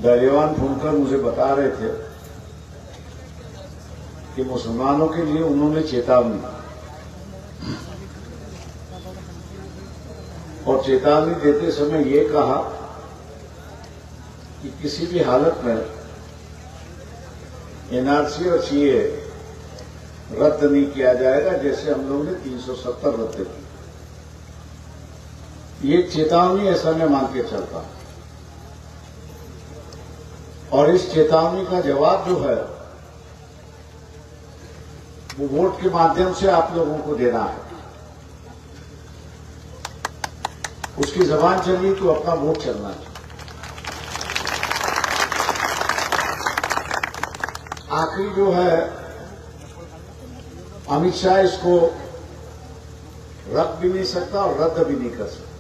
धैर्यवान फुनकर मुझे बता रहे थे कि मुसलमानों के लिए उन्होंने चेतावनी और चेतावनी देते समय ये कहा कि किसी भी हालत में एनआरसी और सीए रद्द नहीं किया जाएगा, जैसे हम लोगों ने 370 रद्द की। ये चेतावनी ऐसा मैं मान के चलता हूं और इस चेतावनी का जवाब जो है वो वोट के माध्यम से आप लोगों को देना है। उसकी जबान चली तो अपना वोट चलना चाहिए। आखिरी जो है अमित शाह इसको रख भी नहीं सकता और रद्द भी नहीं कर सकता।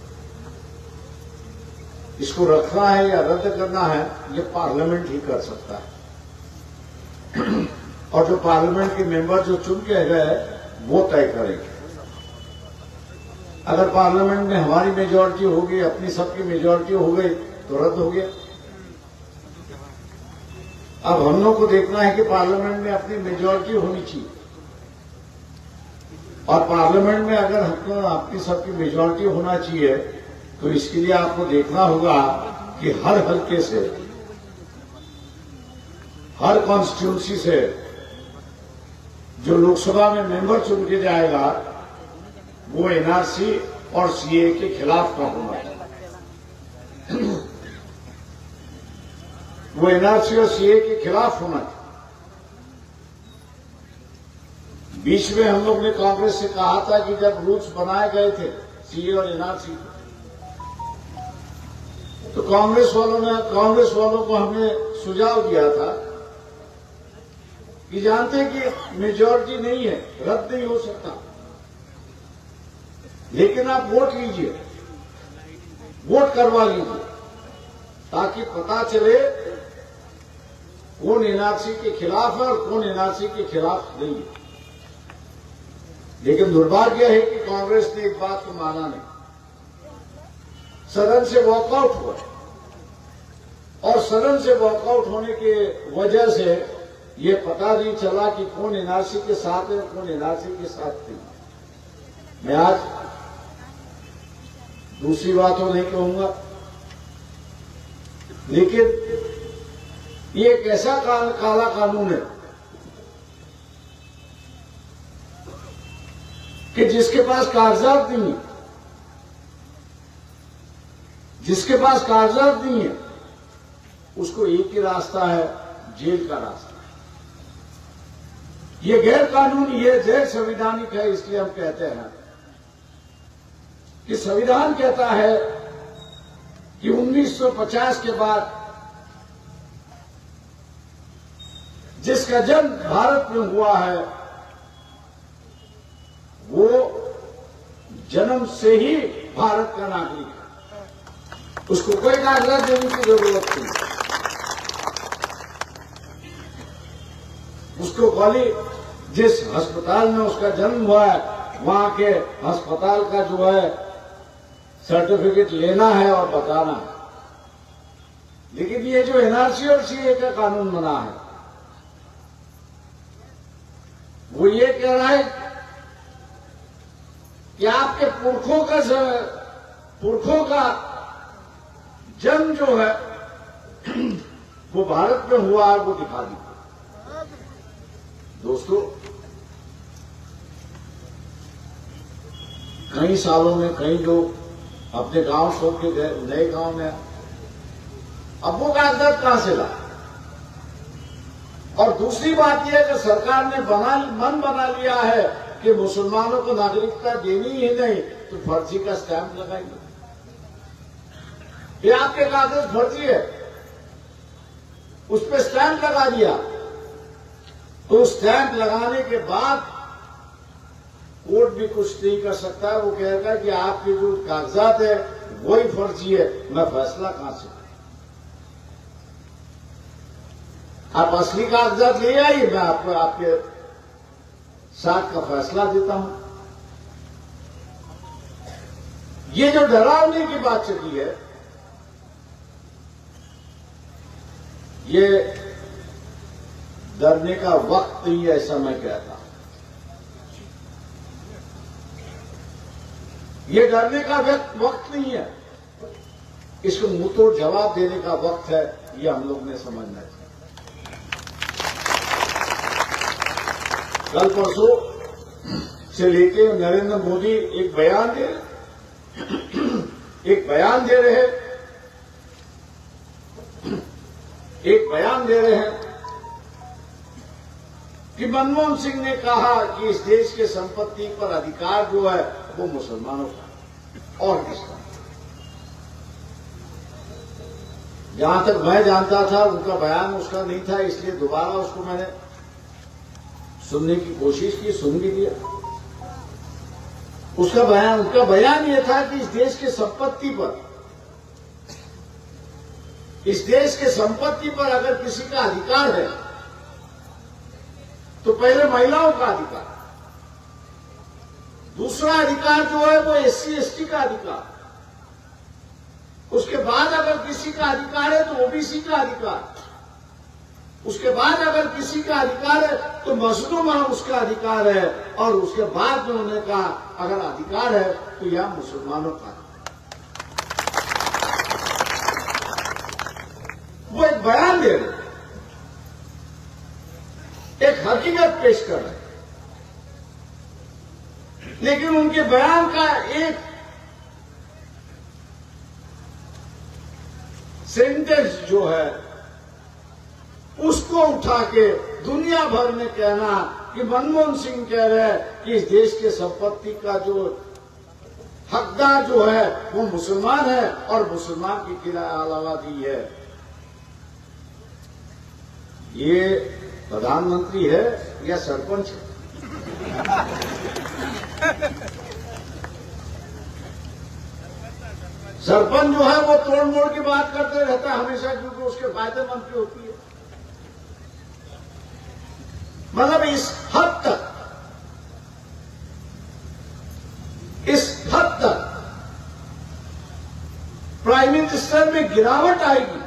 इसको रखना है या रद्द करना है ये पार्लियामेंट ही कर सकता है और जो पार्लियामेंट के मेंबर जो चुन के गए वो तय करेंगे। अगर पार्लियामेंट में हमारी मेजॉरिटी हो गई, अपनी सबकी मेजॉरिटी हो गई तो रद्द हो गया। अब हम लोग को देखना है कि पार्लियामेंट में अपनी मेजॉरिटी होनी चाहिए और पार्लियामेंट में अगर हमको अपनी सबकी मेजॉरिटी होना चाहिए तो इसके लिए आपको देखना होगा कि हर हल्के से, हर कॉन्स्टिट्यूंसी से जो लोकसभा में मेंबर चुन के जाएगा वो एनआरसी और सीए के खिलाफ का होना चाहिए। वो एनआरसी और सीए के खिलाफ होना चाहिए। बीच में हम लोग ने कांग्रेस से कहा था कि जब रूल्स बनाए गए थे सीए और एनआरसी तो कांग्रेस वालों को हमने सुझाव दिया था कि जानते हैं कि मेजॉरिटी नहीं है, रद्द नहीं हो सकता, लेकिन आप वोट लीजिए, वोट करवा लीजिए ताकि पता चले कौन एनआरसी के खिलाफ है और कौन एनआरसी के खिलाफ नहीं है। लेकिन दुर्भाग्य है कि कांग्रेस ने एक बात को माना नहीं, सदन से वॉकआउट हुआ और सदन से वॉकआउट होने की वजह से ये पता नहीं चला कि कौन एनआरसी के साथ है और कौन एनआरसी के साथ नहीं। मैं आज दूसरी बात तो नहीं कहूंगा, लेकिन ये एक ऐसा काला कानून है कि जिसके पास कागजात नहीं है, जिसके पास कागजात नहीं है उसको एक ही रास्ता है, जेल का रास्ता। ये गैर कानूनी, ये गैर संवैधानिक है। इसलिए हम कहते हैं कि संविधान कहता है कि 1950 के बाद जिसका जन्म भारत में हुआ है वो जन्म से ही भारत का नागरिक है, उसको कोई कागजात देने की जरूरत नहीं। उसको खाली जिस अस्पताल में उसका जन्म हुआ है वहां के अस्पताल का जो है सर्टिफिकेट लेना है और बताना है। लेकिन ये जो एनआरसी और सीए का कानून बना है वो ये कह रहा है कि आपके पुरखों का जन्म जो है वो भारत में हुआ है, वो दिखा दीजिए। दोस्तों, कई सालों में कई लोग अपने गांव छोड़ के गए, नए गांव में, अब वो कागजात कहां से ला? और दूसरी बात यह है कि सरकार ने मन बना लिया है कि मुसलमानों को नागरिकता देनी ही नहीं तो फर्जी का स्टैंप लगाएंगे। ये आपके कागज फर्जी है, उस पर स्टैंप लगा दिया तो स्टैंप लगाने के बाद कोर्ट भी कुछ नहीं कर सकता है। वो कहेगा कि आपके जो कागजात है वही फर्जी है, मैं फैसला कहां से? आप असली कागजात ले आइए, मैं आपको आपके साथ का फैसला देता हूं। ये जो डरावने की बात चली है ये डरने का वक्त नहीं है, ऐसा मैं कहता हूं। ये डरने का वक्त नहीं है, इसको मुंहतोड़ जवाब देने का वक्त है, ये हम लोग ने समझना चाहिए। कल परसों से लेके नरेंद्र मोदी एक बयान दे रहे हैं कि मनमोहन सिंह ने कहा कि इस देश के संपत्ति पर अधिकार जो है वो मुसलमानों का और किसका। जहां तक मैं जानता था उनका बयान उसका नहीं था, इसलिए दोबारा उसको मैंने सुनने की कोशिश की, सुन भी लिया। उनका बयान यह था कि इस देश के संपत्ति पर अगर किसी का अधिकार है तो पहले महिलाओं का अधिकार, दूसरा अधिकार जो है वो SC ST का अधिकार, उसके बाद अगर किसी का अधिकार है तो OBC का अधिकार, उसके बाद अगर किसी का अधिकार है तो मस्जिदों में उसका अधिकार है, और उसके बाद में उन्होंने कहा अगर अधिकार है तो यह मुसलमानों का। वो एक बयान दे रहे, एक हकीकत पेश कर रहे, लेकिन उनके बयान का एक सेंटेंस जो है उसको उठा के दुनिया भर में कहना कि मनमोहन सिंह कह रहे हैं कि इस देश के संपत्ति का जो हकदार जो है वो मुसलमान है और मुसलमान की अलावा दी है। ये प्रधानमंत्री है या सरपंच है? सरपंच जो है वो तोड़ मोड़ की बात करते रहता है हमेशा, क्योंकि उसके फायदेमंद की होती है। मतलब इस हद तक प्राइम मिनिस्टर में गिरावट आएगी,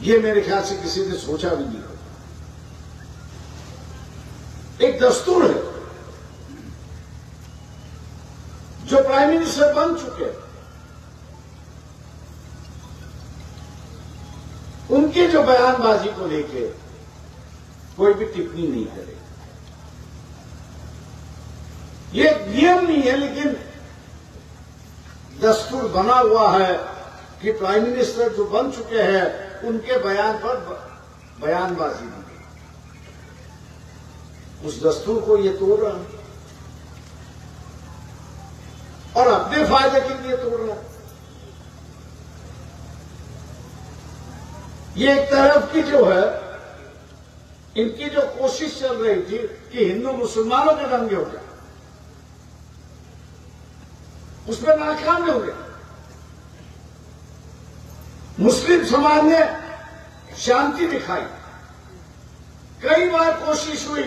ये मेरे ख्याल से किसी ने सोचा भी नहीं होगा। एक दस्तूर है जो प्राइम मिनिस्टर बन चुके हैं, उनके जो बयानबाजी को लेके कोई भी टिप्पणी नहीं करे। ये नियम नहीं है, लेकिन दस्तूर बना हुआ है कि प्राइम मिनिस्टर जो बन चुके हैं उनके बयान पर बयानबाजी नहीं। उस दस्तूर को ये तोड़ रहा है और अपने फायदे के लिए तोड़ रहा है। ये एक तरफ की जो है इनकी जो कोशिश चल रही थी कि हिंदू मुसलमानों के दंगे हो जाए, उसमें नाकाम हो गया। मुस्लिम समाज ने शांति दिखाई, कई बार कोशिश हुई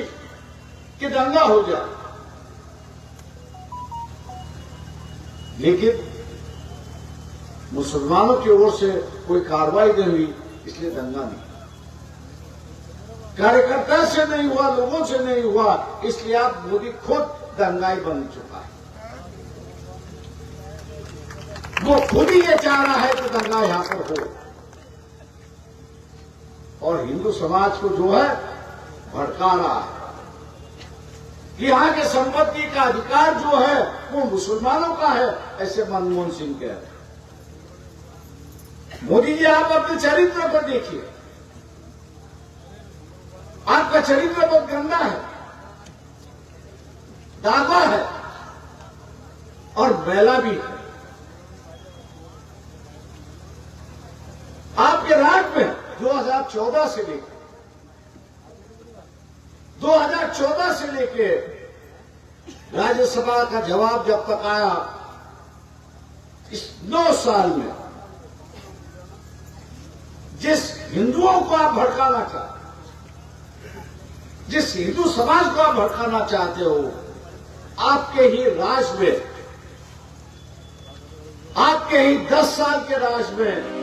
कि दंगा हो जाए, लेकिन मुसलमानों की ओर से कोई कार्रवाई नहीं हुई, इसलिए दंगा नहीं। कार्यकर्ता से नहीं हुआ, लोगों से नहीं हुआ, इसलिए आप मोदी खुद दंगाई बन चुका है। वो खुद ही ये चाह रहा है कि दंगा यहां पर हो, और हिंदू समाज को जो है भड़का रहा है कि यहां के संपत्ति का अधिकार जो है वो मुसलमानों का है, ऐसे मनमोहन सिंह कह रहे हैं। मोदी जी, आप अपने चरित्र पर देखिए, आपका चरित्र बहुत गंदा है, दावा है और मैला भी है। आपके राज में 2014 से लेके राज्यसभा का जवाब जब तक आया, इस 9 साल में जिस हिंदुओं को आप भड़काना चाहते, जिस हिंदू समाज को आप भड़काना चाहते हो, आपके ही राज में, आपके आपके ही 10 साल के राज में